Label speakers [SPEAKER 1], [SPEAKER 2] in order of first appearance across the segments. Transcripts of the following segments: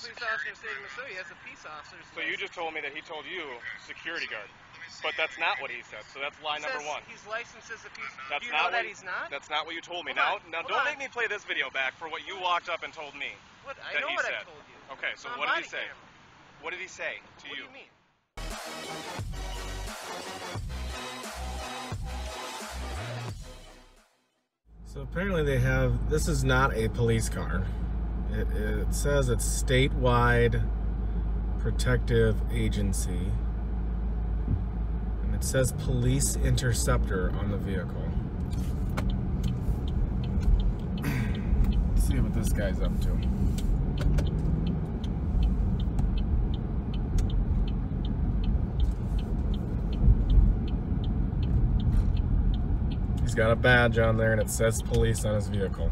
[SPEAKER 1] police officer in the state of Missouri. He has a peace officer's
[SPEAKER 2] So you just told me that he told you security guard. But that's not what he said, so that's lie number one.
[SPEAKER 1] He's licensed as a peace officer.
[SPEAKER 2] That's
[SPEAKER 1] Do you know that he's not?
[SPEAKER 2] That's not what you told me.
[SPEAKER 1] Hold
[SPEAKER 2] Now don't make me play this video back for what you walked up and told me.
[SPEAKER 1] What? I know what I told you.
[SPEAKER 2] Okay, so what did he say? What did he say to you?
[SPEAKER 1] What do you mean?
[SPEAKER 3] So apparently they have, this is not a police car. It says it's statewide protective agency. And it says Police Interceptor on the vehicle. Let's see what this guy's up to. He's got a badge on there and it says police on his vehicle.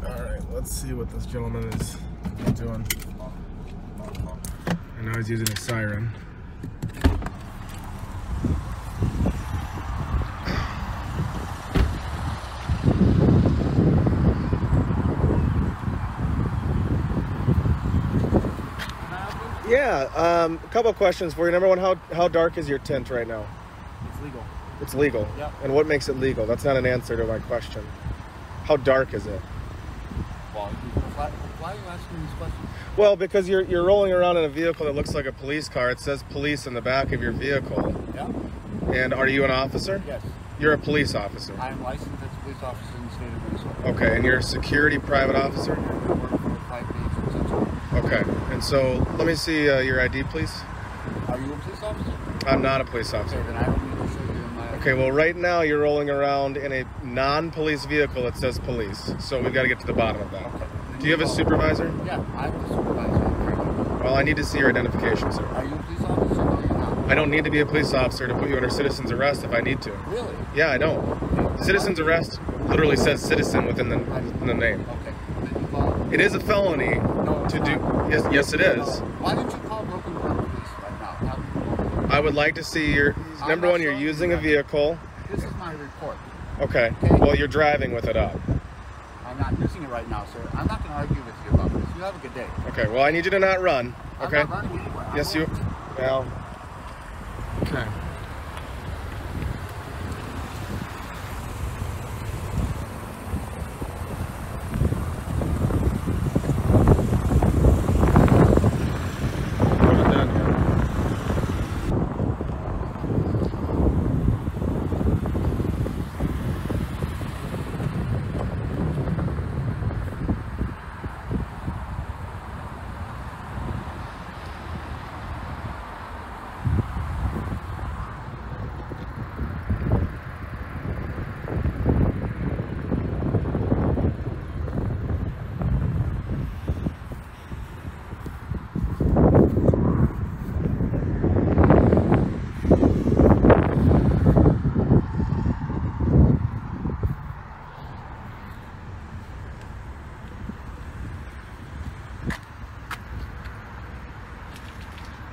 [SPEAKER 3] Alright, let's see what this gentleman is doing. I know he's using a siren. Yeah, a couple of questions for you. Number one, how dark is your tint right now?
[SPEAKER 4] It's legal.
[SPEAKER 3] It's legal?
[SPEAKER 4] Yep.
[SPEAKER 3] And what makes it legal? That's not an answer to my question. How dark is it?
[SPEAKER 4] Well, why are you asking these questions?
[SPEAKER 3] Well, because you're rolling around in a vehicle that looks like a police car. It says police in the back of your vehicle.
[SPEAKER 4] Yeah.
[SPEAKER 3] And are you an officer?
[SPEAKER 4] Yes.
[SPEAKER 3] You're a police officer?
[SPEAKER 4] I am licensed as a police officer in the state of Minnesota.
[SPEAKER 3] Okay, and you're a security private officer?
[SPEAKER 4] I work for 5 days essentially.
[SPEAKER 3] Okay, and so let me see your ID, please.
[SPEAKER 4] Are you a police officer?
[SPEAKER 3] I'm not a police officer.
[SPEAKER 4] Okay, then I don't need to show you my ID.
[SPEAKER 3] Okay, well right now you're rolling around in a non-police vehicle that says police, so we've got to get to the bottom of that.
[SPEAKER 4] Okay.
[SPEAKER 3] Do you have a supervisor?
[SPEAKER 4] Yeah, I'm the supervisor.
[SPEAKER 3] Well, I need to see your identification, sir.
[SPEAKER 4] Are you a police officer? No, you're not.
[SPEAKER 3] I don't need to be a police officer to put you under citizen's arrest if I need to.
[SPEAKER 4] Really?
[SPEAKER 3] Yeah, I don't. Citizen's arrest literally says citizen within the name.
[SPEAKER 4] Okay. Then you call.
[SPEAKER 3] It is a felony to do. Yes, it is.
[SPEAKER 4] Why didn't you call Broken Park Police right now?
[SPEAKER 3] I would like to see your. Number one, you're using a vehicle.
[SPEAKER 4] This is my report.
[SPEAKER 3] Okay. Well, you're driving with it up.
[SPEAKER 4] I'm not using it right now, sir. I'm not going to argue with you about this. You have a good day.
[SPEAKER 3] Okay. Well, I need you to not run. Okay.
[SPEAKER 4] I'm not running anywhere.
[SPEAKER 3] Yes, you. Well. Okay.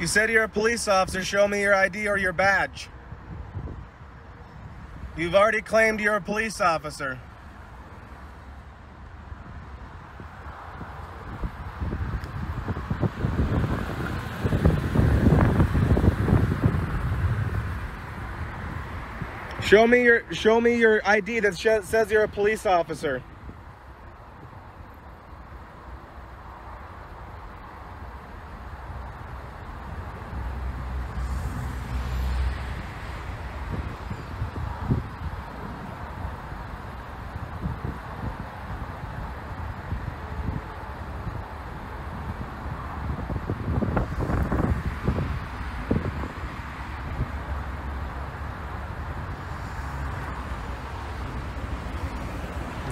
[SPEAKER 3] You said you're a police officer. Show me your ID or your badge. You've already claimed you're a police officer. Show me your ID that says you're a police officer.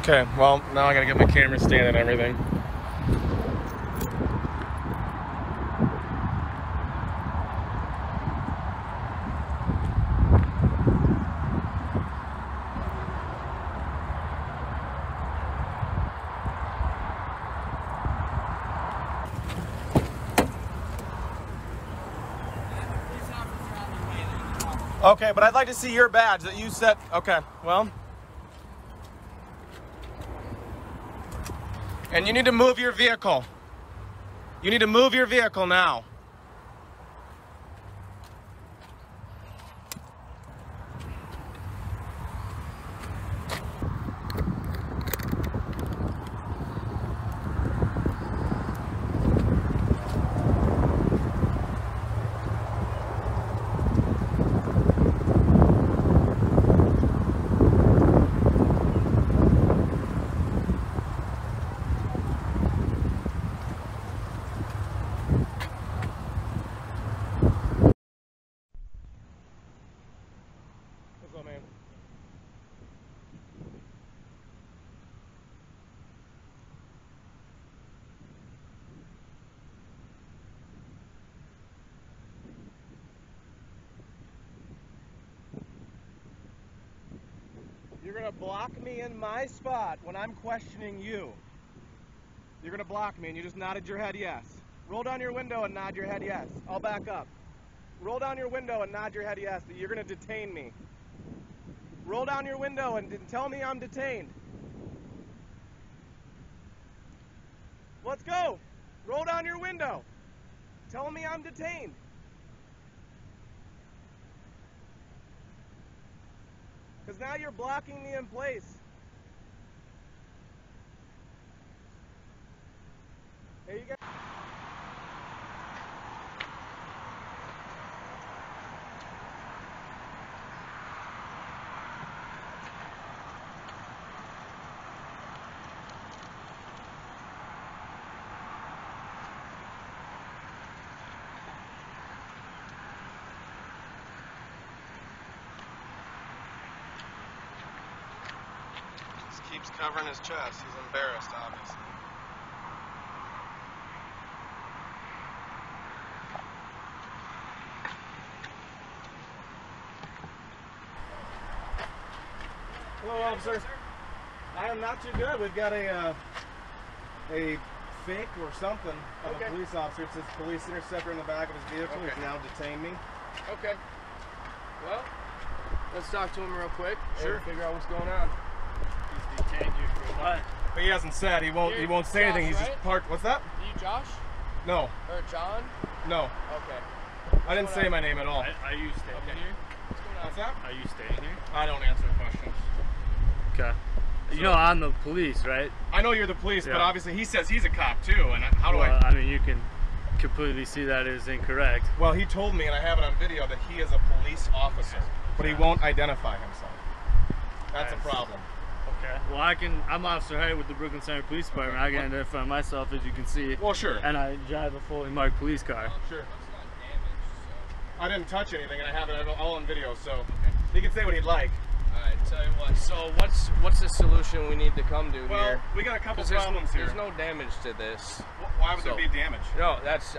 [SPEAKER 3] Okay, well, now I gotta get my camera stand and everything. Okay, but I'd like to see your badge that you set. Okay, well. And you need to move your vehicle. You need to move your vehicle now. Man. You're gonna block me in my spot when I'm questioning you. You're gonna block me and you just nodded your head yes. Roll down your window and nod your head yes. I'll back up. Roll down your window and nod your head yes that you're gonna detain me. Roll down your window and tell me I'm detained. Let's go. Roll down your window. Tell me I'm detained. Because now you're blocking me in place. Hey, you guys. Keeps covering his chest. He's embarrassed, obviously. Hello, officer. I am not too good. We've got a fake or something of a police officer. It says Police Interceptor in the back of his vehicle. He's now detained me.
[SPEAKER 1] Okay. Well, let's talk to him real quick.
[SPEAKER 3] Sure.
[SPEAKER 1] And figure out what's going on.
[SPEAKER 5] He's detained you for what?
[SPEAKER 3] But he hasn't said. He won't say
[SPEAKER 1] Josh,
[SPEAKER 3] anything. He's
[SPEAKER 1] right?
[SPEAKER 3] just parked. What's that?
[SPEAKER 1] Are you Josh?
[SPEAKER 3] No.
[SPEAKER 1] Or John?
[SPEAKER 3] No.
[SPEAKER 1] Okay.
[SPEAKER 3] I didn't say my name at all.
[SPEAKER 5] Are you staying here?
[SPEAKER 1] What's going on?
[SPEAKER 3] What's that?
[SPEAKER 5] Are you staying here?
[SPEAKER 3] I don't answer questions.
[SPEAKER 5] Okay. You know I'm the police, right?
[SPEAKER 3] I know you're the police, but
[SPEAKER 5] Yeah.
[SPEAKER 3] obviously he says he's a cop too. And how do
[SPEAKER 5] I mean, you can completely see that is incorrect.
[SPEAKER 3] Well, he told me, and I have it on video, that he is a police officer, but he won't identify himself. That's a problem.
[SPEAKER 5] Okay. Well, I'm Officer Harry with the Brooklyn Center Police Department. I can identify myself, as you can see.
[SPEAKER 3] Well, sure.
[SPEAKER 5] And I drive a fully marked police car.
[SPEAKER 3] Sure. I didn't touch anything, and I have it all on video, so he can say what he'd like.
[SPEAKER 1] Alright, tell you what. So what's the solution we need to come to
[SPEAKER 3] Well,
[SPEAKER 1] here?
[SPEAKER 3] we got a couple problems here.
[SPEAKER 1] There's no damage to this.
[SPEAKER 3] Why would there be damage?
[SPEAKER 1] No, that's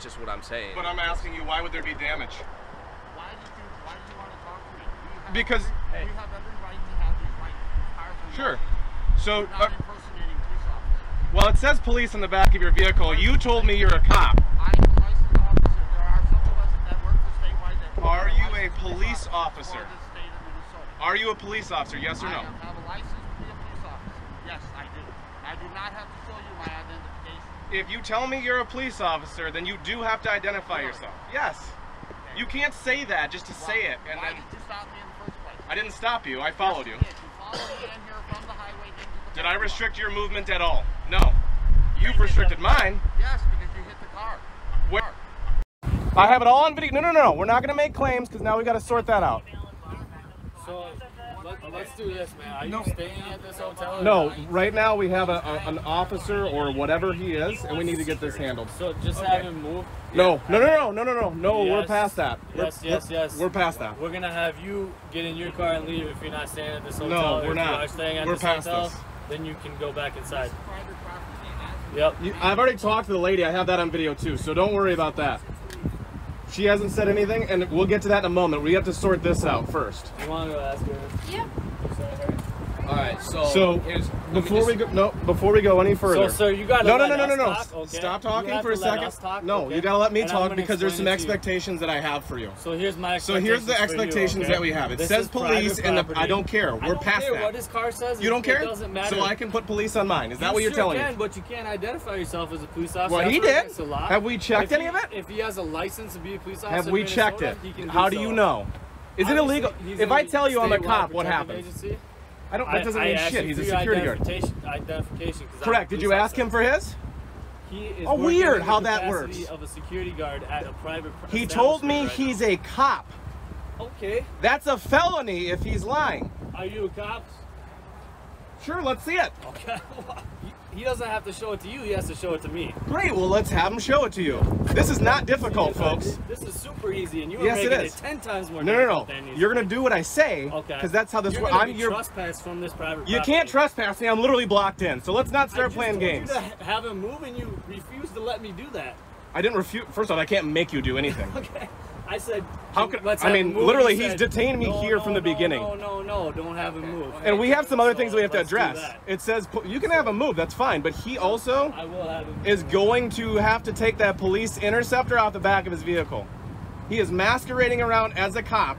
[SPEAKER 1] just what I'm saying.
[SPEAKER 3] But I'm asking you, why would there be damage?
[SPEAKER 4] Why do you want to talk to me?
[SPEAKER 3] Because
[SPEAKER 4] We have every right to have these rights.
[SPEAKER 3] sure. So
[SPEAKER 4] You're not impersonating police officers.
[SPEAKER 3] well, it says police on the back of your vehicle. You told me you're a cop.
[SPEAKER 4] I'm a licensed officer. There are some of us that work for statewide that
[SPEAKER 3] Are you a police officer?
[SPEAKER 4] for the state of Minnesota.
[SPEAKER 3] Are you a police officer? Yes or no?
[SPEAKER 4] I have a license to be a police officer. Yes, I do. I do not have to show you my identification.
[SPEAKER 3] If you tell me you're a police officer, then you do have to identify yourself. Yes. You can't say that just to say it. And
[SPEAKER 4] Why
[SPEAKER 3] then
[SPEAKER 4] did you stop me in the first place?
[SPEAKER 3] I didn't stop you. I followed you.
[SPEAKER 4] Yes, you followed me in here from the highway into the
[SPEAKER 3] Did I
[SPEAKER 4] parking lot.
[SPEAKER 3] restrict your movement at all? No. You've restricted mine.
[SPEAKER 4] Yes, because you hit the car.
[SPEAKER 3] Where? I have it all on video. No. We're not going to make claims because now we got to sort that out.
[SPEAKER 5] So let's do this, man. Are you staying at this hotel?
[SPEAKER 3] No, right now we have an officer or whatever he is, and we need to get this handled.
[SPEAKER 5] So just have him move.
[SPEAKER 3] No, we're
[SPEAKER 5] Yes.
[SPEAKER 3] past that.
[SPEAKER 5] Yes.
[SPEAKER 3] We're past that.
[SPEAKER 5] We're gonna have you get in your car and leave if you're not staying at this hotel.
[SPEAKER 3] No,
[SPEAKER 5] Or
[SPEAKER 3] we're
[SPEAKER 5] if
[SPEAKER 3] not.
[SPEAKER 5] You are staying at
[SPEAKER 3] We're
[SPEAKER 5] this
[SPEAKER 3] past
[SPEAKER 5] hotel,
[SPEAKER 3] this.
[SPEAKER 5] then you can go back inside.
[SPEAKER 4] Private property.
[SPEAKER 5] Yep.
[SPEAKER 3] I've already talked to the lady. I have that on video too, so don't worry about that. She hasn't said anything, and we'll get to that in a moment. We have to sort this out first.
[SPEAKER 5] You want to go ask her?
[SPEAKER 6] Yeah.
[SPEAKER 5] Sorry.
[SPEAKER 1] All right, so
[SPEAKER 3] before we go any further.
[SPEAKER 5] So, sir, you gotta
[SPEAKER 3] no.
[SPEAKER 5] talk, okay?
[SPEAKER 3] Stop talking
[SPEAKER 5] You
[SPEAKER 3] for a
[SPEAKER 5] have to let
[SPEAKER 3] second.
[SPEAKER 5] us talk,
[SPEAKER 3] No,
[SPEAKER 5] okay?
[SPEAKER 3] you gotta let me
[SPEAKER 5] And I'm
[SPEAKER 3] talk
[SPEAKER 5] gonna
[SPEAKER 3] because there's some
[SPEAKER 5] explain it to you.
[SPEAKER 3] expectations that I have for you.
[SPEAKER 5] So here's my
[SPEAKER 3] So here's the expectations
[SPEAKER 5] okay?
[SPEAKER 3] that we have. It
[SPEAKER 5] This
[SPEAKER 3] says
[SPEAKER 5] is
[SPEAKER 3] police,
[SPEAKER 5] private
[SPEAKER 3] and
[SPEAKER 5] property.
[SPEAKER 3] I don't care. We're past
[SPEAKER 5] I don't care
[SPEAKER 3] that.
[SPEAKER 5] what his car says.
[SPEAKER 3] You don't care?
[SPEAKER 5] It doesn't matter.
[SPEAKER 3] So I can put police on mine. Is that what you're
[SPEAKER 5] sure
[SPEAKER 3] telling
[SPEAKER 5] can,
[SPEAKER 3] me?
[SPEAKER 5] But you can't identify yourself as a police officer.
[SPEAKER 3] Well, he
[SPEAKER 5] That's
[SPEAKER 3] did.
[SPEAKER 5] against the law.
[SPEAKER 3] Have we checked any of it?
[SPEAKER 5] If he has a license to be a police officer,
[SPEAKER 3] Have we
[SPEAKER 5] in
[SPEAKER 3] checked it?
[SPEAKER 5] Minnesota, he can
[SPEAKER 3] How do
[SPEAKER 5] so.
[SPEAKER 3] you know? Is it illegal? If I tell you I'm a cop, what happens?
[SPEAKER 5] Agency.
[SPEAKER 3] I don't. That doesn't mean
[SPEAKER 5] asked
[SPEAKER 3] shit.
[SPEAKER 5] you
[SPEAKER 3] He's a
[SPEAKER 5] for your
[SPEAKER 3] security guard.
[SPEAKER 5] Identification. 'Cause
[SPEAKER 3] Correct. Did you ask him for his?
[SPEAKER 5] He is
[SPEAKER 3] Oh,
[SPEAKER 5] working
[SPEAKER 3] weird
[SPEAKER 5] in the
[SPEAKER 3] how that
[SPEAKER 5] capacity
[SPEAKER 3] works.
[SPEAKER 5] Of a security guard at a private.
[SPEAKER 3] He told me
[SPEAKER 5] establishment right
[SPEAKER 3] he's a cop.
[SPEAKER 5] now. Okay.
[SPEAKER 3] That's a felony if he's lying.
[SPEAKER 5] Are you a cop?
[SPEAKER 3] Sure, let's see it.
[SPEAKER 5] Okay. He doesn't have to show it to you. He has to show it to me.
[SPEAKER 3] Great. Well, let's have him show it to you. This is not difficult, folks.
[SPEAKER 5] This is super easy, and you are
[SPEAKER 3] Yes, it
[SPEAKER 5] making
[SPEAKER 3] is.
[SPEAKER 5] it 10 times more
[SPEAKER 3] No.
[SPEAKER 5] difficult than
[SPEAKER 3] You're gonna do what I say,
[SPEAKER 5] Okay.
[SPEAKER 3] because that's how this
[SPEAKER 5] You're
[SPEAKER 3] works.
[SPEAKER 5] gonna be trespassed from this private
[SPEAKER 3] You
[SPEAKER 5] property.
[SPEAKER 3] can't trespass me. I'm literally blocked in. So let's not start playing games.
[SPEAKER 5] I just told you to have him move, and you refuse to let me do that.
[SPEAKER 3] I didn't refuse. First off, I can't make you do anything.
[SPEAKER 5] Okay. I said.
[SPEAKER 3] How could
[SPEAKER 5] let's
[SPEAKER 3] I
[SPEAKER 5] have
[SPEAKER 3] mean?
[SPEAKER 5] him move.
[SPEAKER 3] Literally,
[SPEAKER 5] You
[SPEAKER 3] he's
[SPEAKER 5] said,
[SPEAKER 3] detained me
[SPEAKER 5] no,
[SPEAKER 3] here
[SPEAKER 5] no,
[SPEAKER 3] from the
[SPEAKER 5] no,
[SPEAKER 3] beginning.
[SPEAKER 5] No, don't have him move.
[SPEAKER 3] And we have some other things we have to
[SPEAKER 5] let's do
[SPEAKER 3] address.
[SPEAKER 5] that.
[SPEAKER 3] It says you can have him move. That's fine. But he also
[SPEAKER 5] I will have him.
[SPEAKER 3] is going to have to take that police interceptor out the back of his vehicle. He is masquerading around as a cop.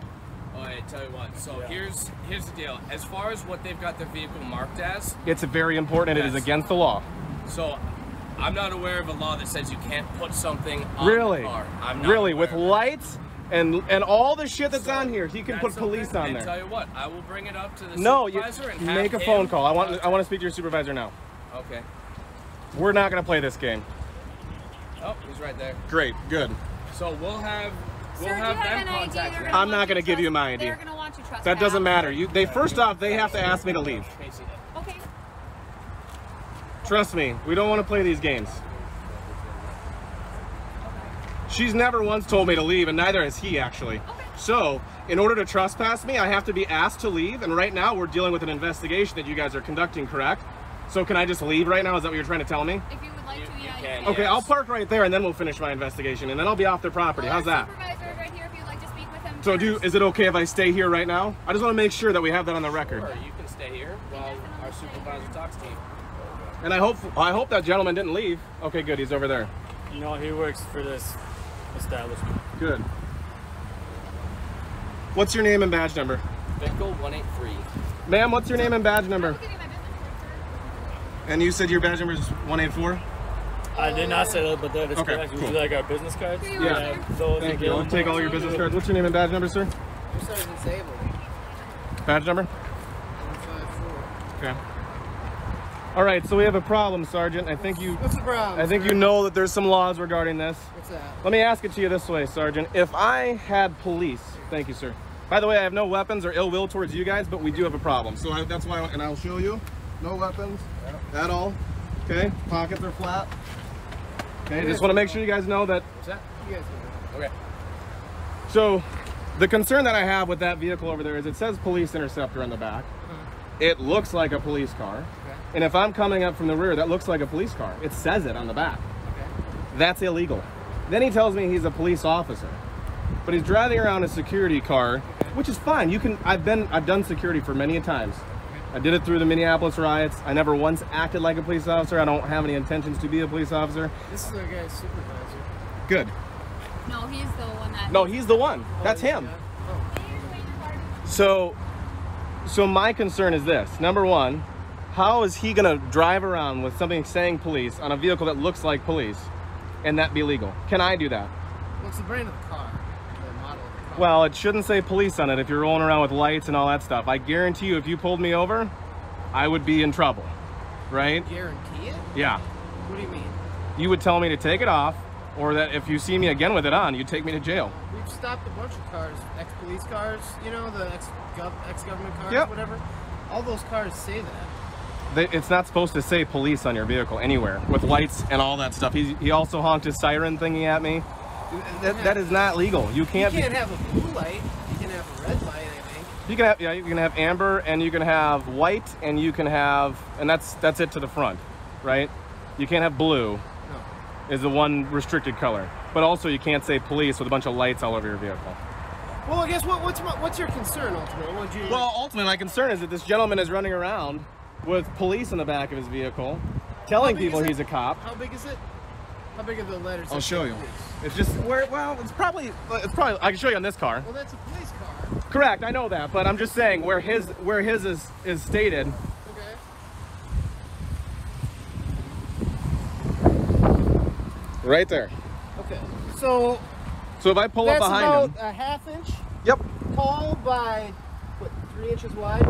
[SPEAKER 1] all right, tell you what. So
[SPEAKER 5] Yeah.
[SPEAKER 1] here's the deal. As far as what they've got their vehicle marked as,
[SPEAKER 3] It's very important. It is
[SPEAKER 1] Yes.
[SPEAKER 3] against the law.
[SPEAKER 1] so I'm not aware of a law that says you can't put something on
[SPEAKER 3] Really?
[SPEAKER 1] the car. I'm not
[SPEAKER 3] Really,
[SPEAKER 1] aware
[SPEAKER 3] with
[SPEAKER 1] of that.
[SPEAKER 3] lights and all the shit that's
[SPEAKER 1] So,
[SPEAKER 3] on here, he can put
[SPEAKER 1] that's
[SPEAKER 3] police
[SPEAKER 1] okay.
[SPEAKER 3] on
[SPEAKER 1] And
[SPEAKER 3] there.
[SPEAKER 1] tell you what, I will bring it up to the
[SPEAKER 3] No, you
[SPEAKER 1] supervisor and have
[SPEAKER 3] make a
[SPEAKER 1] him-
[SPEAKER 3] phone call. I want to speak to your supervisor now.
[SPEAKER 1] Okay.
[SPEAKER 3] We're not going to play this game.
[SPEAKER 1] Oh, he's right there.
[SPEAKER 3] Great, good.
[SPEAKER 1] So we'll have
[SPEAKER 6] Sir, do you have
[SPEAKER 1] them
[SPEAKER 6] an ID?
[SPEAKER 1] contact
[SPEAKER 6] They're
[SPEAKER 1] him.
[SPEAKER 6] gonna
[SPEAKER 3] I'm not
[SPEAKER 6] want
[SPEAKER 3] gonna
[SPEAKER 6] to
[SPEAKER 3] give you
[SPEAKER 6] trust-
[SPEAKER 3] my ID.
[SPEAKER 6] They're going to want you trust
[SPEAKER 3] That doesn't matter. They first off, they have to ask me to leave.
[SPEAKER 1] Casey.
[SPEAKER 6] Okay.
[SPEAKER 3] Trust me, we don't want to play these games. She's never once told me to leave, and neither has he actually.
[SPEAKER 6] Okay.
[SPEAKER 3] So, in order to trespass me, I have to be asked to leave, and right now we're dealing with an investigation that you guys are conducting, correct? So can I just leave right now? Is that what you're trying to tell me?
[SPEAKER 6] If you would like to,
[SPEAKER 1] You
[SPEAKER 6] yeah,
[SPEAKER 1] can,
[SPEAKER 6] you
[SPEAKER 3] Okay,
[SPEAKER 1] Yes.
[SPEAKER 3] I'll park right there, and then we'll finish my investigation, and then I'll be off their property. How's that?
[SPEAKER 6] Supervisor right here, if you'd like to speak with him.
[SPEAKER 3] So
[SPEAKER 6] first.
[SPEAKER 3] is it okay if I stay here right now? I just want to make sure that we have that on the record.
[SPEAKER 1] Or you can stay here while our supervisor talks to you.
[SPEAKER 3] And I hope that gentleman didn't leave. Okay, good, he's over there.
[SPEAKER 5] You know, he works for this establishment.
[SPEAKER 3] Good. What's your name and badge number?
[SPEAKER 1] Bickle 183.
[SPEAKER 3] Ma'am, what's your name and badge number?
[SPEAKER 6] I'll give you my business card,
[SPEAKER 3] And you said your badge number is 184?
[SPEAKER 5] I did not say that, but that is
[SPEAKER 3] Okay,
[SPEAKER 5] correct. Would
[SPEAKER 3] cool.
[SPEAKER 5] you like our business cards?
[SPEAKER 6] Here you
[SPEAKER 3] Yeah.
[SPEAKER 6] are, sir.
[SPEAKER 5] Those
[SPEAKER 3] Thank you. I'll
[SPEAKER 5] available.
[SPEAKER 3] take all your business cards. What's your name and badge number, sir?
[SPEAKER 1] Your sergeant's disabled.
[SPEAKER 3] Badge number?
[SPEAKER 1] 154.
[SPEAKER 3] Okay. All right, so we have a problem, Sergeant. I think you know that there's some laws regarding this.
[SPEAKER 1] What's that?
[SPEAKER 3] Let me ask it to you this way, Sergeant. If I had police, thank you, sir. By the way, I have no weapons or ill will towards you guys, but we do have a problem. So that's why, and I'll show you. No weapons at all. Okay, pockets are flat. Okay, just want to make sure you guys know that.
[SPEAKER 1] What's that? You guys can do it. Okay.
[SPEAKER 3] So, the concern that I have with that vehicle over there is it says Police Interceptor on the back. It looks like a police car. And if I'm coming up from the rear, that looks like a police car. It says it on the back.
[SPEAKER 1] Okay.
[SPEAKER 3] That's illegal. Then he tells me he's a police officer, but he's driving around a security car, which is fine. You can. I've done security for many times. I did it through the Minneapolis riots. I never once acted like a police officer. I don't have any intentions to be a police officer.
[SPEAKER 1] This is our guy's supervisor.
[SPEAKER 3] Good.
[SPEAKER 6] No, he's the one that.
[SPEAKER 3] No, he's the one. That's him. So my concern is this. Number one, how is he gonna drive around with something saying police on a vehicle that looks like police and that be legal? Can I do that?
[SPEAKER 1] What's the brand of the car? The model of the car?
[SPEAKER 3] Well, it shouldn't say police on it if you're rolling around with lights and all that stuff. I guarantee you if you pulled me over, I would be in trouble, right?
[SPEAKER 1] Guarantee it?
[SPEAKER 3] Yeah.
[SPEAKER 1] What do you mean?
[SPEAKER 3] You would tell me to take it off, or that if you see me again with it on, you'd take me to jail.
[SPEAKER 1] We've stopped a bunch of cars, ex-police cars, you know, the ex-government cars,
[SPEAKER 3] Yep.
[SPEAKER 1] whatever. All those cars say that.
[SPEAKER 3] It's not supposed to say police on your vehicle anywhere with lights and all that stuff. He also honked his siren thingy at me. That is not legal. You can't
[SPEAKER 1] have a blue light. You can have a red light, I think.
[SPEAKER 3] You can have amber, and you can have white, and you can have, and that's it to the front, right? You can't have blue.
[SPEAKER 1] No.
[SPEAKER 3] Is the one restricted color. But also you can't say police with a bunch of lights all over your vehicle.
[SPEAKER 1] Well, I guess what's your concern ultimately? What would you?
[SPEAKER 3] Well, ultimately, my concern is that this gentleman is running around with police in the back of his vehicle, telling people he's a cop.
[SPEAKER 1] How big is it? How big are the letters?
[SPEAKER 3] I'll show you. It's just it's probably I can show you on this car.
[SPEAKER 1] Well, that's a police car.
[SPEAKER 3] Correct, I know that, but I'm just saying where his is stated.
[SPEAKER 1] Okay.
[SPEAKER 3] Right there.
[SPEAKER 1] Okay. So
[SPEAKER 3] if I pull up behind him.
[SPEAKER 1] That's about a 1/2 inch.
[SPEAKER 3] Yep.
[SPEAKER 1] Tall by what, 3 inches wide?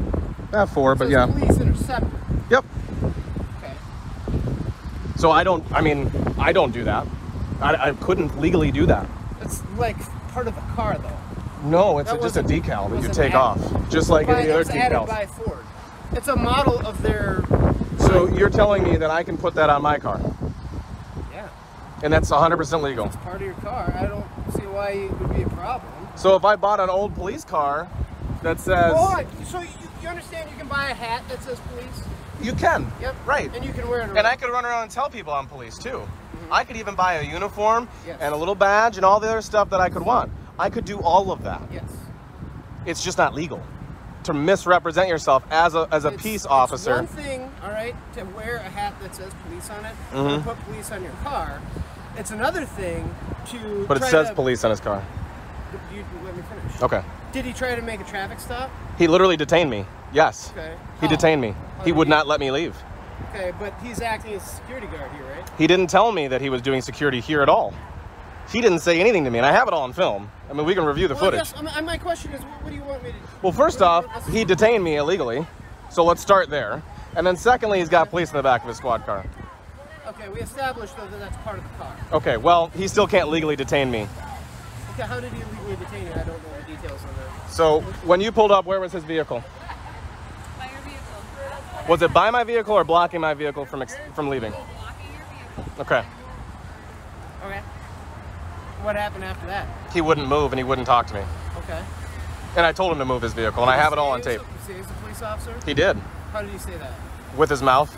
[SPEAKER 3] 4, but yeah.
[SPEAKER 1] Police Interceptor.
[SPEAKER 3] Yep.
[SPEAKER 1] Okay.
[SPEAKER 3] So I don't do that. I couldn't legally do that.
[SPEAKER 1] It's like part of the car, though.
[SPEAKER 3] No, it's just a decal that you take off, just like any other decals.
[SPEAKER 1] By Ford. It's a model of their.
[SPEAKER 3] So you're telling me that I can put that on my car?
[SPEAKER 1] Yeah.
[SPEAKER 3] And that's 100% legal.
[SPEAKER 1] It's part of your car. I don't see why it would be a problem.
[SPEAKER 3] So if I bought an old police car that says.
[SPEAKER 1] Oh, so you understand you can buy a hat that says police?
[SPEAKER 3] You can.
[SPEAKER 1] Yep.
[SPEAKER 3] Right.
[SPEAKER 1] And you can wear it around.
[SPEAKER 3] And I could run around and tell people I'm police too. I could even buy a uniform
[SPEAKER 1] Yes.
[SPEAKER 3] and a little badge and all the other stuff that I could want. I could do all of that.
[SPEAKER 1] Yes.
[SPEAKER 3] It's just not legal to misrepresent yourself as a peace officer.
[SPEAKER 1] It's one thing, all right, to wear a hat that says police on it, or put police on your car. It's another thing to.
[SPEAKER 3] But it says police on his car.
[SPEAKER 1] You let me finish.
[SPEAKER 3] Okay.
[SPEAKER 1] Did he try to make a traffic stop?
[SPEAKER 3] He literally detained me. Yes.
[SPEAKER 1] Okay.
[SPEAKER 3] He detained me. He would not let me leave.
[SPEAKER 1] Okay, but he's acting as a security guard here, right?
[SPEAKER 3] He didn't tell me that he was doing security here at all. He didn't say anything to me, and I have it all on film. I mean, we can review the footage.
[SPEAKER 1] My question is, what do you want me to do?
[SPEAKER 3] Well, first off, he detained me illegally, so let's start there. And then secondly, he's got police in the back of his squad car.
[SPEAKER 1] Okay, we established, though, that that's part of the car.
[SPEAKER 3] Okay, well, he still can't legally detain me.
[SPEAKER 1] Okay, how did he legally detain you? I don't know the details on that.
[SPEAKER 3] So, when you pulled up, where was his vehicle?
[SPEAKER 6] By your vehicle.
[SPEAKER 3] Was it by my vehicle or blocking my vehicle from leaving?
[SPEAKER 6] Blocking your vehicle.
[SPEAKER 3] Okay.
[SPEAKER 1] Okay. What happened after that?
[SPEAKER 3] He wouldn't move and he wouldn't talk to me.
[SPEAKER 1] Okay.
[SPEAKER 3] And I told him to move his vehicle, and I have it all on tape.
[SPEAKER 1] Did he say he's a police officer?
[SPEAKER 3] He did.
[SPEAKER 1] How did he say that?
[SPEAKER 3] With his mouth.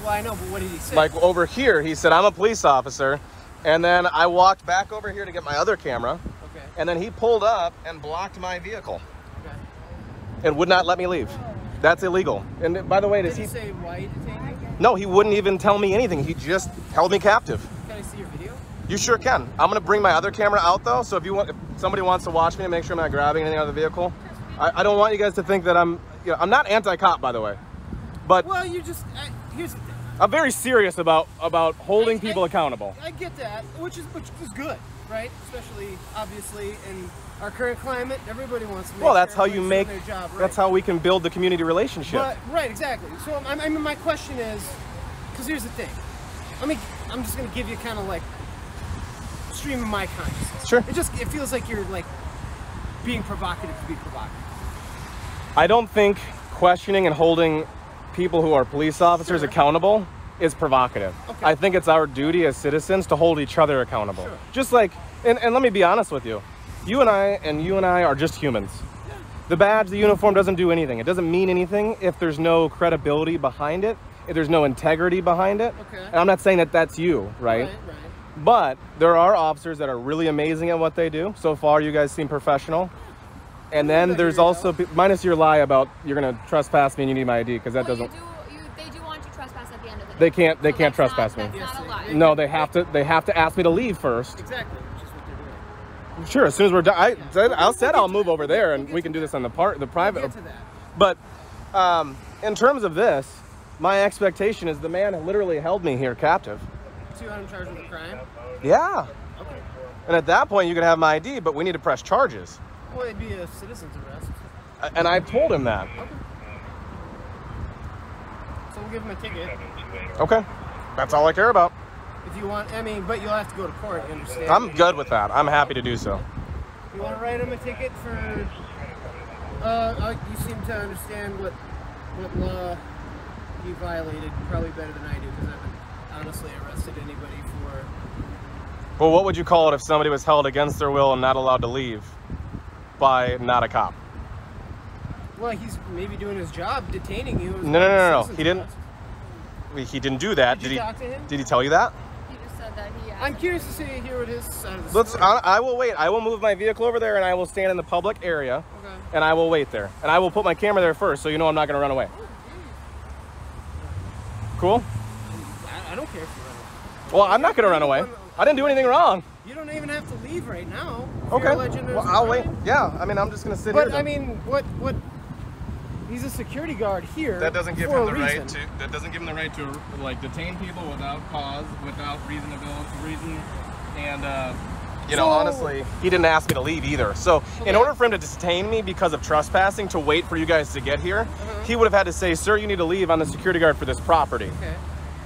[SPEAKER 1] Well, I know, but what did he say?
[SPEAKER 3] Like over here, he said, I'm a police officer. And then I walked back over here to get my other camera.
[SPEAKER 1] Okay.
[SPEAKER 3] And then he pulled up and blocked my vehicle
[SPEAKER 1] Okay.
[SPEAKER 3] and would not let me leave. That's illegal. And by the way,
[SPEAKER 1] Did he say why he detained you?
[SPEAKER 3] No, he wouldn't even tell me anything. He just held me captive.
[SPEAKER 1] Can I see your video?
[SPEAKER 3] You sure can. I'm gonna bring my other camera out though, so if somebody wants to watch me and make sure I'm not grabbing anything out of the vehicle, I don't want you guys to think that I'm not anti-cop, by the way, but
[SPEAKER 1] Well, you just here's the thing.
[SPEAKER 3] I'm very serious about holding people accountable.
[SPEAKER 1] I get that, which is good, right? Especially obviously in our current climate, everybody wants to make
[SPEAKER 3] Well, that's
[SPEAKER 1] sure
[SPEAKER 3] how you
[SPEAKER 1] everybody's
[SPEAKER 3] make.
[SPEAKER 1] doing their job right.
[SPEAKER 3] That's how we can build the community relationship.
[SPEAKER 1] But, right, exactly. So I mean, my question is, because here's the thing. I'm just gonna give you kind of like stream of my consciousness.
[SPEAKER 3] Sure.
[SPEAKER 1] It feels like you're like being provocative to be provocative.
[SPEAKER 3] I don't think questioning and holding people who are police officers accountable is provocative.
[SPEAKER 1] Okay.
[SPEAKER 3] I think it's our duty as citizens to hold each other accountable.
[SPEAKER 1] Sure.
[SPEAKER 3] Just like, and let me be honest with you. You and I are just humans. The badge, the uniform doesn't do anything. It doesn't mean anything if there's no credibility behind it, if there's no integrity behind it.
[SPEAKER 1] Okay.
[SPEAKER 3] And I'm not saying that that's you, right?
[SPEAKER 1] Right.
[SPEAKER 3] But there are officers that are really amazing at what they do. So far, you guys seem professional. And then there's also, minus your lie about you're gonna trespass me and you need my ID, because that doesn't.
[SPEAKER 6] They do want you to trespass at the end of the day.
[SPEAKER 3] They can't
[SPEAKER 6] that's
[SPEAKER 3] trespass me.
[SPEAKER 6] That's not a lie.
[SPEAKER 3] No, they have to ask me to leave first.
[SPEAKER 1] Exactly, which is what they're doing.
[SPEAKER 3] Sure, as soon as we're done, I said I'll move over there and we can do this on the private.
[SPEAKER 1] We'll get to that.
[SPEAKER 3] But in terms of this, my expectation is the man literally held me here captive.
[SPEAKER 1] So you want him charged with a crime?
[SPEAKER 3] Yeah.
[SPEAKER 1] Okay.
[SPEAKER 3] And at that point, you can have my ID, but we need to press charges.
[SPEAKER 1] Well, it'd be a citizen's arrest.
[SPEAKER 3] And I told him that.
[SPEAKER 1] Okay. So we'll give him a ticket.
[SPEAKER 3] Okay. That's all I care about.
[SPEAKER 1] If you want, but you'll have to go to court, you understand?
[SPEAKER 3] I'm good with that. I'm happy to do so.
[SPEAKER 1] You want to write him a ticket for, you seem to understand what law you violated probably better than I do, because I haven't honestly arrested anybody for...
[SPEAKER 3] Well, what would you call it if somebody was held against their will and not allowed to leave by not a cop?
[SPEAKER 1] Well, he's maybe doing his job, detaining you.
[SPEAKER 3] No. He didn't. He didn't do that.
[SPEAKER 1] Did you talk to him?
[SPEAKER 3] Did he tell you that?
[SPEAKER 6] He just said that he asked.
[SPEAKER 1] I'm curious to see hear what his side of the
[SPEAKER 3] Let's.
[SPEAKER 1] story.
[SPEAKER 3] I will wait. I will move my vehicle over there, and I will stand in the public area,
[SPEAKER 1] Okay.
[SPEAKER 3] and I will wait there, and I will put my camera there first, so you know I'm not going to run away. Cool.
[SPEAKER 1] I don't care if you run away.
[SPEAKER 3] Well, I'm not going to run away. I didn't do anything wrong.
[SPEAKER 1] You don't even have to leave right now. If
[SPEAKER 3] Okay.
[SPEAKER 1] you're alleging there's
[SPEAKER 3] Well,
[SPEAKER 1] a
[SPEAKER 3] I'll wait.
[SPEAKER 1] crime.
[SPEAKER 3] Yeah. I mean, I'm just going to sit
[SPEAKER 1] But
[SPEAKER 3] here.
[SPEAKER 1] I mean, what? He's a security guard here.
[SPEAKER 3] That doesn't give
[SPEAKER 1] for
[SPEAKER 3] him
[SPEAKER 1] a
[SPEAKER 3] the right
[SPEAKER 1] reason.
[SPEAKER 3] to. That doesn't give him the right to like detain people without cause, without reason, and you know,
[SPEAKER 1] So-
[SPEAKER 3] honestly, he didn't ask me to leave either. So, in
[SPEAKER 1] Okay.
[SPEAKER 3] order for him to detain me because of trespassing, to wait for you guys to get here, he would have had to say, "Sir, you need to leave. I'm the security guard for this property."
[SPEAKER 1] Okay.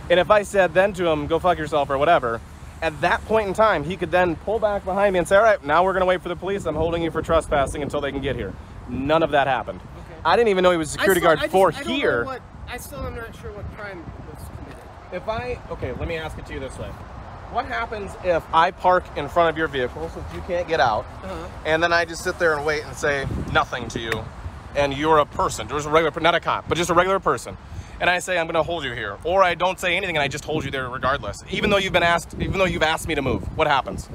[SPEAKER 3] And if I said then to him, "Go fuck yourself" or whatever, at that point in time, he could then pull back behind me and say, "All right, now we're gonna wait for the police. I'm holding you for trespassing until they can get here." None of that happened.
[SPEAKER 1] Okay.
[SPEAKER 3] I didn't even know he was a security guard for here.
[SPEAKER 1] I still am not sure what crime was committed.
[SPEAKER 3] Okay, let me ask it to you this way. What happens if I park in front of your vehicle so that you can't get out, and then I just sit there and wait and say nothing to you, and you're a person, just a regular, not a cop, but just a regular person, and I say I'm going to hold you here, or I don't say anything and I just hold you there regardless, even though you've asked me to move? What happens?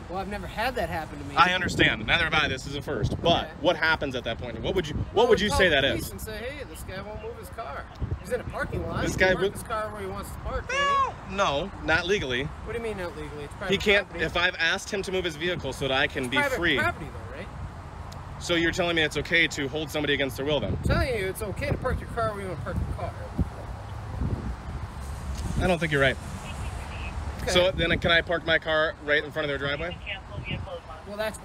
[SPEAKER 1] Well, I've never had that happen to me.
[SPEAKER 3] I understand. Neither have I. This is a first. But
[SPEAKER 1] Okay.
[SPEAKER 3] what happens at that point? What would you say that is?
[SPEAKER 1] And say, hey, this guy won't move his car. He's in a parking lot.
[SPEAKER 3] This
[SPEAKER 1] He
[SPEAKER 3] guy
[SPEAKER 1] can park
[SPEAKER 3] would-
[SPEAKER 1] his car where he wants to park. Can't
[SPEAKER 3] No, not legally.
[SPEAKER 1] he? What do you mean not legally? It's private
[SPEAKER 3] He can't.
[SPEAKER 1] property.
[SPEAKER 3] If I've asked him to move his vehicle so that I can
[SPEAKER 1] It's
[SPEAKER 3] be
[SPEAKER 1] private
[SPEAKER 3] free.
[SPEAKER 1] property though, right?
[SPEAKER 3] So you're telling me it's okay to hold somebody against their will then?
[SPEAKER 1] I'm telling you, it's okay to park your car where you want to park your car.
[SPEAKER 3] I don't think you're right.
[SPEAKER 1] Okay.
[SPEAKER 3] So then can I park my car right in front of their driveway?
[SPEAKER 1] Well, that's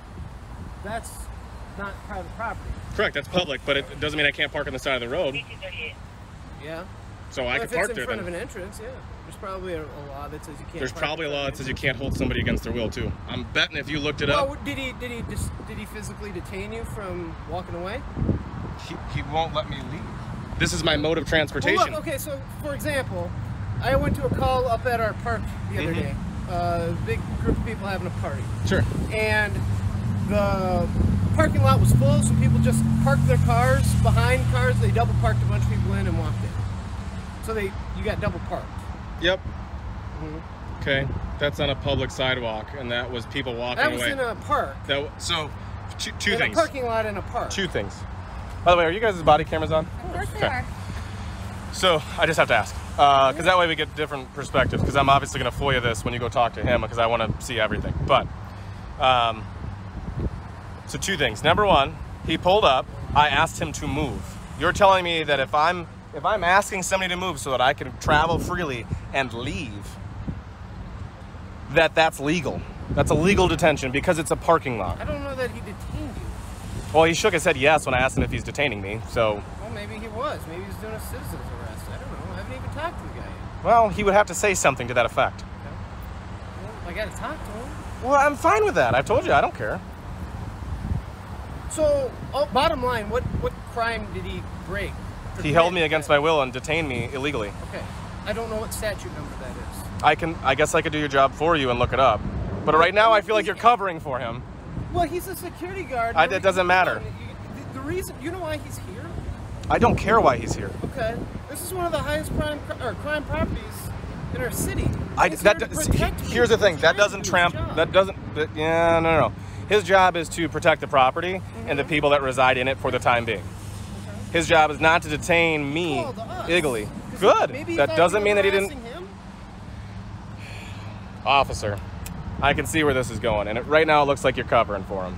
[SPEAKER 1] not private property.
[SPEAKER 3] Correct, that's public, but it doesn't mean I can't park on the side of the road.
[SPEAKER 1] Yeah.
[SPEAKER 3] So I
[SPEAKER 1] Well,
[SPEAKER 3] can
[SPEAKER 1] if
[SPEAKER 3] park
[SPEAKER 1] it's in
[SPEAKER 3] there
[SPEAKER 1] front
[SPEAKER 3] then.
[SPEAKER 1] of an entrance, yeah. There's probably a law that says you can't.
[SPEAKER 3] There's
[SPEAKER 1] park
[SPEAKER 3] probably a
[SPEAKER 1] in front
[SPEAKER 3] law
[SPEAKER 1] of
[SPEAKER 3] that says you
[SPEAKER 1] an
[SPEAKER 3] can't hold somebody against their will too. I'm betting if you looked it up,
[SPEAKER 1] Well, did he physically detain you from walking away?
[SPEAKER 3] he won't let me leave. This is my mode of transportation.
[SPEAKER 1] Well, look, okay, so for example, I went to a call up at our park the other day. Big group of people having a party.
[SPEAKER 3] Sure.
[SPEAKER 1] And the parking lot was full, so people just parked their cars behind cars. They double parked a bunch of people in and walked in. So you got double parked.
[SPEAKER 3] Yep.
[SPEAKER 1] Mm-hmm.
[SPEAKER 3] Okay, that's on a public sidewalk, and that was people walking
[SPEAKER 1] That was
[SPEAKER 3] away.
[SPEAKER 1] in a park.
[SPEAKER 3] So, two
[SPEAKER 1] In
[SPEAKER 3] things.
[SPEAKER 1] a parking lot in a park.
[SPEAKER 3] Two things. By the way, are you guys' body cameras on?
[SPEAKER 6] Of course they
[SPEAKER 3] Okay.
[SPEAKER 6] are.
[SPEAKER 3] So I just have to ask, because that way we get different perspectives. Because I'm obviously going to FOIA this when you go talk to him, because I want to see everything. But so two things. Number one, he pulled up. I asked him to move. You're telling me that if I'm asking somebody to move so that I can travel freely and leave, that's legal. That's a legal detention because it's a parking lot.
[SPEAKER 1] I don't know that he detained you.
[SPEAKER 3] Well, he shook his head yes when I asked him if he's detaining me. So,
[SPEAKER 1] Well, maybe he was. Maybe he was doing a citizen's arrest. I don't know. I haven't even talked to the guy yet.
[SPEAKER 3] well, he would have to say something to that effect.
[SPEAKER 1] Well, I got to talk to him.
[SPEAKER 3] Well, I'm fine with that. I've told you I don't care.
[SPEAKER 1] So, bottom line, what crime did he break?
[SPEAKER 3] He held me against my will and detained me illegally.
[SPEAKER 1] Okay. I don't know what statute number that is.
[SPEAKER 3] I guess I could do your job for you and look it up. But right now I feel like you're covering for him.
[SPEAKER 1] Well, he's a security guard.
[SPEAKER 3] It doesn't matter.
[SPEAKER 1] The reason, you know why he's here?
[SPEAKER 3] I don't care why he's here.
[SPEAKER 1] Okay. This is one of the highest crime properties in our city. He's
[SPEAKER 3] That,
[SPEAKER 1] here to protect
[SPEAKER 3] here's the
[SPEAKER 1] people.
[SPEAKER 3] thing.
[SPEAKER 1] He's
[SPEAKER 3] That
[SPEAKER 1] trying
[SPEAKER 3] doesn't
[SPEAKER 1] to do
[SPEAKER 3] tramp.
[SPEAKER 1] his job.
[SPEAKER 3] That doesn't. Yeah, no. His job is to protect the property and the people that reside in it for the time being. His job is not to detain me
[SPEAKER 1] Well, to us.
[SPEAKER 3] illegally.
[SPEAKER 1] 'Cause
[SPEAKER 3] Good.
[SPEAKER 1] maybe he
[SPEAKER 3] That
[SPEAKER 1] thought
[SPEAKER 3] doesn't
[SPEAKER 1] you
[SPEAKER 3] mean
[SPEAKER 1] were
[SPEAKER 3] that he didn't.
[SPEAKER 1] harassing him.
[SPEAKER 3] Officer, I can see where this is going, and right now it looks like you're covering for him.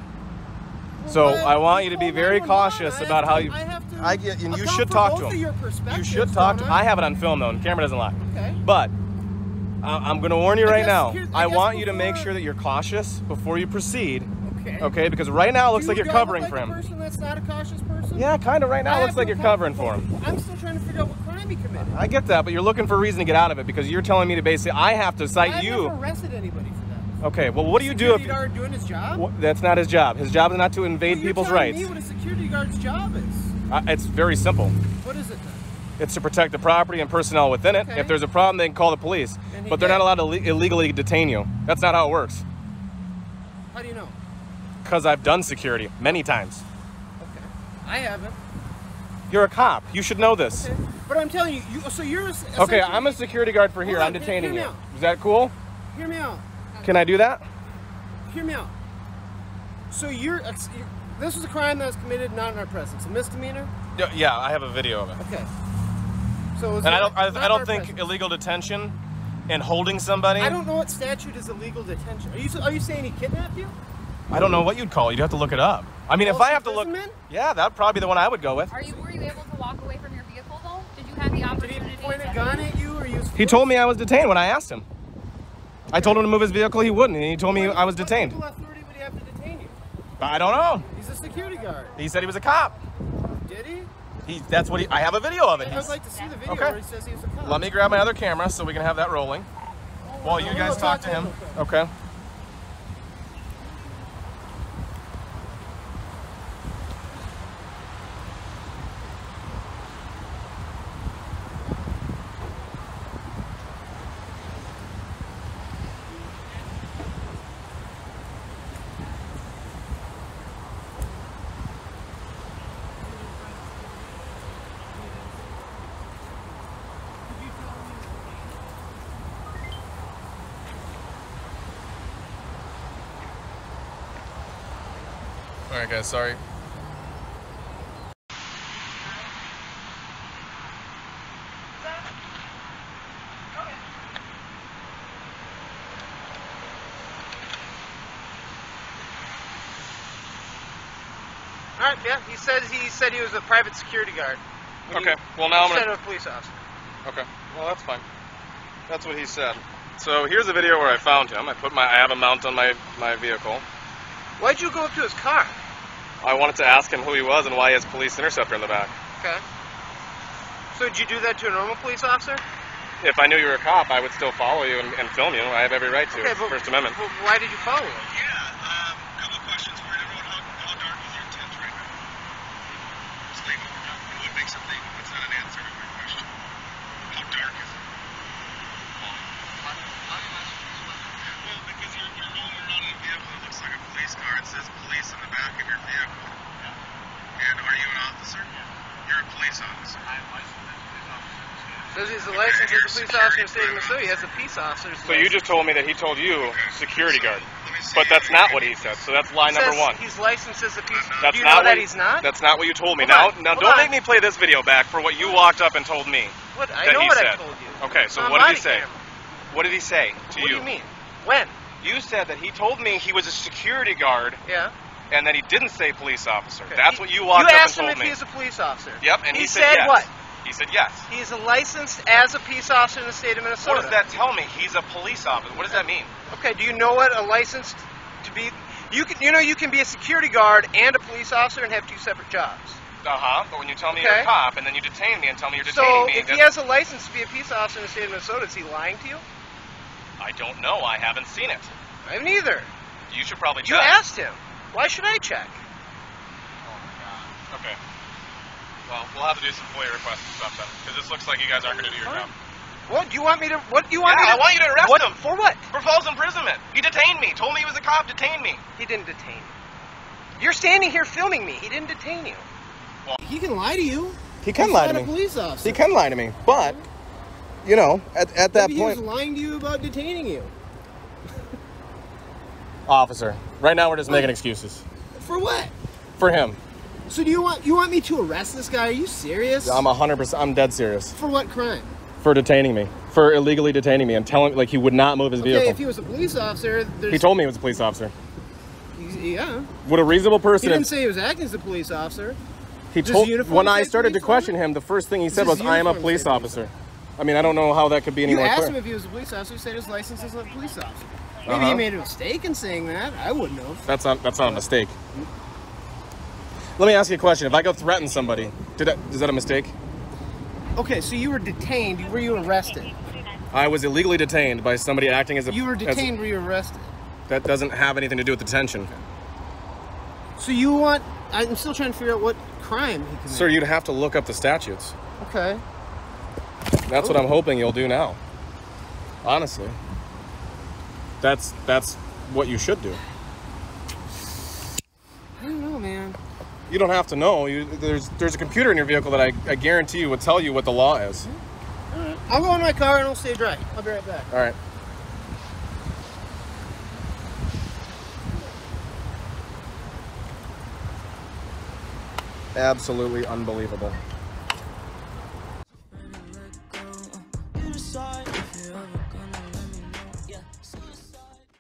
[SPEAKER 3] So
[SPEAKER 1] Well,
[SPEAKER 3] I want you to be
[SPEAKER 1] well,
[SPEAKER 3] very
[SPEAKER 1] 911,
[SPEAKER 3] cautious
[SPEAKER 1] I
[SPEAKER 3] about
[SPEAKER 1] have
[SPEAKER 3] how
[SPEAKER 1] to-
[SPEAKER 3] you.
[SPEAKER 1] I have to
[SPEAKER 3] I get, and you
[SPEAKER 1] account
[SPEAKER 3] should
[SPEAKER 1] for
[SPEAKER 3] talk
[SPEAKER 1] both
[SPEAKER 3] to
[SPEAKER 1] of
[SPEAKER 3] him.
[SPEAKER 1] your
[SPEAKER 3] You
[SPEAKER 1] perspectives,
[SPEAKER 3] should talk to
[SPEAKER 1] don't
[SPEAKER 3] him. I have it on film though, and the camera doesn't lie.
[SPEAKER 1] Okay.
[SPEAKER 3] But I'm going to warn you
[SPEAKER 1] I
[SPEAKER 3] right
[SPEAKER 1] guess
[SPEAKER 3] now.
[SPEAKER 1] here's-
[SPEAKER 3] I
[SPEAKER 1] I guess
[SPEAKER 3] want you to make
[SPEAKER 1] before-
[SPEAKER 3] sure that you're cautious before you proceed.
[SPEAKER 1] Okay.
[SPEAKER 3] Okay? Because right now it looks
[SPEAKER 1] Do
[SPEAKER 3] like
[SPEAKER 1] you
[SPEAKER 3] you're
[SPEAKER 1] look
[SPEAKER 3] covering
[SPEAKER 1] like
[SPEAKER 3] for
[SPEAKER 1] a
[SPEAKER 3] him.
[SPEAKER 1] person that's not a cautious person?
[SPEAKER 3] Yeah, kind of. Right now
[SPEAKER 1] I
[SPEAKER 3] it looks
[SPEAKER 1] have
[SPEAKER 3] like
[SPEAKER 1] to
[SPEAKER 3] you're covering for him.
[SPEAKER 1] I'm still trying to figure out what crime he committed.
[SPEAKER 3] I get that, but you're looking for a reason to get out of it because you're telling me to basically I have to cite
[SPEAKER 1] I've
[SPEAKER 3] you.
[SPEAKER 1] never arrested anybody for that.
[SPEAKER 3] Okay, well, what do you do if
[SPEAKER 1] Security guard doing his job?
[SPEAKER 3] that's not his job? His job is not to
[SPEAKER 1] Well,
[SPEAKER 3] invade
[SPEAKER 1] you're
[SPEAKER 3] people's
[SPEAKER 1] telling
[SPEAKER 3] rights.
[SPEAKER 1] me what a security guard's job is.
[SPEAKER 3] It's very simple.
[SPEAKER 1] What is it then?
[SPEAKER 3] It's to protect the property and personnel within it.
[SPEAKER 1] Okay.
[SPEAKER 3] If there's a problem, they can call the police.
[SPEAKER 1] And he
[SPEAKER 3] But they're
[SPEAKER 1] did.
[SPEAKER 3] not allowed to illegally detain you. That's not how it works.
[SPEAKER 1] How do you know?
[SPEAKER 3] Because I've done security many times.
[SPEAKER 1] Okay. I haven't.
[SPEAKER 3] You're a cop. You should know this.
[SPEAKER 1] Okay. But I'm telling you, so you're...
[SPEAKER 3] Okay, I'm a security guard for here. I'm detaining you. Is that cool?
[SPEAKER 1] Hear me out.
[SPEAKER 3] Can I do that?
[SPEAKER 1] Hear me out. So this was a crime that was committed not in our presence. A misdemeanor?
[SPEAKER 3] Yeah, I have a video of it.
[SPEAKER 1] Okay. So
[SPEAKER 3] and I don't think illegal detention and holding somebody...
[SPEAKER 1] I don't know what statute is illegal detention. Are you saying he kidnapped you?
[SPEAKER 3] I don't know what you'd call it. You'd have to look it up. I mean, if I have to look... Yeah, that'd probably be the one I would go with.
[SPEAKER 6] Were you able to walk away from your vehicle, though? Did you have the opportunity?
[SPEAKER 1] Did he point a gun at you, or
[SPEAKER 3] He told me I was detained when I asked him. I told him to move his vehicle, he wouldn't, and he told me I was detained.
[SPEAKER 1] What legal authority would he have to detain you?
[SPEAKER 3] I don't know.
[SPEAKER 1] He's a security guard.
[SPEAKER 3] He said he was a cop.
[SPEAKER 1] Did he?
[SPEAKER 3] That's what I have a video of it.
[SPEAKER 1] I'd like to see the video where he says he was a cop.
[SPEAKER 3] Let me grab my other camera so we can have that rolling. While you guys talk to him. Okay. All right, guys, sorry.
[SPEAKER 1] All right, yeah. He said he was a private security guard.
[SPEAKER 3] Okay. Well, now I'm
[SPEAKER 1] instead of a police officer.
[SPEAKER 3] Okay. Well, that's fine. That's what he said. So here's a video where I found him. I have a mount on my vehicle.
[SPEAKER 1] Why'd you go up to his car?
[SPEAKER 3] I wanted to ask him who he was and why he has Police Interceptor in the back.
[SPEAKER 1] Okay. So did you do that to a normal police officer?
[SPEAKER 3] If I knew you were a cop, I would still follow you and film you. I have every right to.
[SPEAKER 1] Okay,
[SPEAKER 3] First Amendment.
[SPEAKER 1] But why did you follow him?
[SPEAKER 7] Yeah, couple questions for you. How dark is your tent right now? It's legal. And what makes it legal? That's not an answer to my question. How dark is it? Well, because you're rolling around in a vehicle that looks like a police car. It says police in the back of your vehicle. And are you an officer? You're a police officer. I'm licensed as a police officer.
[SPEAKER 1] Says he's a licensed as a police officer in the state of Missouri. He has a peace officer's
[SPEAKER 3] So you just told me that he told you security guard. But that's not what he said, so that's lie number one.
[SPEAKER 1] He's licensed as a peace officer.
[SPEAKER 3] That's
[SPEAKER 1] Do you know
[SPEAKER 3] not
[SPEAKER 1] that he's not?
[SPEAKER 3] That's not what you told me. Now don't make me play this video back for what you walked up and told me.
[SPEAKER 1] What? I know what I told you.
[SPEAKER 3] Okay, so what did he say? What did he say to you?
[SPEAKER 1] What do you mean? When?
[SPEAKER 3] You said that he told me he was a security guard.
[SPEAKER 1] Yeah.
[SPEAKER 3] And that he didn't say police officer.
[SPEAKER 1] Okay.
[SPEAKER 3] That's what you walked up and told me.
[SPEAKER 1] You asked him if he is a police officer.
[SPEAKER 3] Yep, and he
[SPEAKER 1] said
[SPEAKER 3] yes.
[SPEAKER 1] What?
[SPEAKER 3] He said yes.
[SPEAKER 1] He is licensed as a peace officer in the state of Minnesota.
[SPEAKER 3] What does that tell me? He's a police officer. What does that mean?
[SPEAKER 1] Okay, do you know what a licensed to be? You can be a security guard and a police officer and have two separate jobs.
[SPEAKER 3] But when you tell me you're a cop and then you detain me and tell me you're detaining
[SPEAKER 1] so
[SPEAKER 3] me...
[SPEAKER 1] So if he has a license to be a peace officer in the state of Minnesota, is he lying to you?
[SPEAKER 3] I don't know. I haven't seen it.
[SPEAKER 1] I haven't either.
[SPEAKER 3] You should probably check.
[SPEAKER 1] You asked him. Why should I check?
[SPEAKER 3] Oh my God. Okay. Well, we'll have to do some FOIA requests and stuff then, because this looks like you guys aren't going to do your job.
[SPEAKER 1] What do you want me to? What do you want me to?
[SPEAKER 3] I want you to arrest him.
[SPEAKER 1] For what?
[SPEAKER 3] For false imprisonment. He detained me. Told me he was a cop. Detained me.
[SPEAKER 1] He didn't detain you. You're standing here filming me. He didn't detain you. Well, he can lie to you.
[SPEAKER 3] He can lie to me.
[SPEAKER 1] He's not a police officer.
[SPEAKER 3] He can lie to me, but you know, at that
[SPEAKER 1] point, he was lying to you about detaining you.
[SPEAKER 3] Officer, right now we're just making excuses.
[SPEAKER 1] For what?
[SPEAKER 3] For him.
[SPEAKER 1] So do you want me to arrest this guy? Are you serious?
[SPEAKER 3] I'm 100%. I'm dead serious.
[SPEAKER 1] For what crime?
[SPEAKER 3] For detaining me. For illegally detaining me and telling like he would not move his vehicle.
[SPEAKER 1] Okay, if he was a police officer,
[SPEAKER 3] he told me he was a police officer.
[SPEAKER 1] Yeah.
[SPEAKER 3] Would a reasonable person?
[SPEAKER 1] He didn't say he was acting as a police officer.
[SPEAKER 3] He told when I started to question him, the first thing he said was, "I am a police officer." I mean, I don't know how that could be any more clear.
[SPEAKER 1] You asked him if he was a police officer. He said his license is a police officer. Maybe he made a mistake in saying that. I wouldn't know.
[SPEAKER 3] That's not a mistake. Let me ask you a question. If I go threaten somebody, is that a mistake?
[SPEAKER 1] Okay, so you were detained. Were you arrested?
[SPEAKER 3] I was illegally detained by somebody acting as a...
[SPEAKER 1] You were detained, were you arrested?
[SPEAKER 3] That doesn't have anything to do with detention.
[SPEAKER 1] So you want... I'm still trying to figure out what crime he committed.
[SPEAKER 3] Sir, you'd have to look up the statutes.
[SPEAKER 1] Okay.
[SPEAKER 3] That's what I'm hoping you'll do now. Honestly. That's what you should do.
[SPEAKER 1] I don't know, man.
[SPEAKER 3] You don't have to know. There's a computer in your vehicle that I guarantee you would tell you what the law is.
[SPEAKER 1] All right. I'll go in my car and I'll stay dry. I'll be right back.
[SPEAKER 3] All right. Absolutely unbelievable.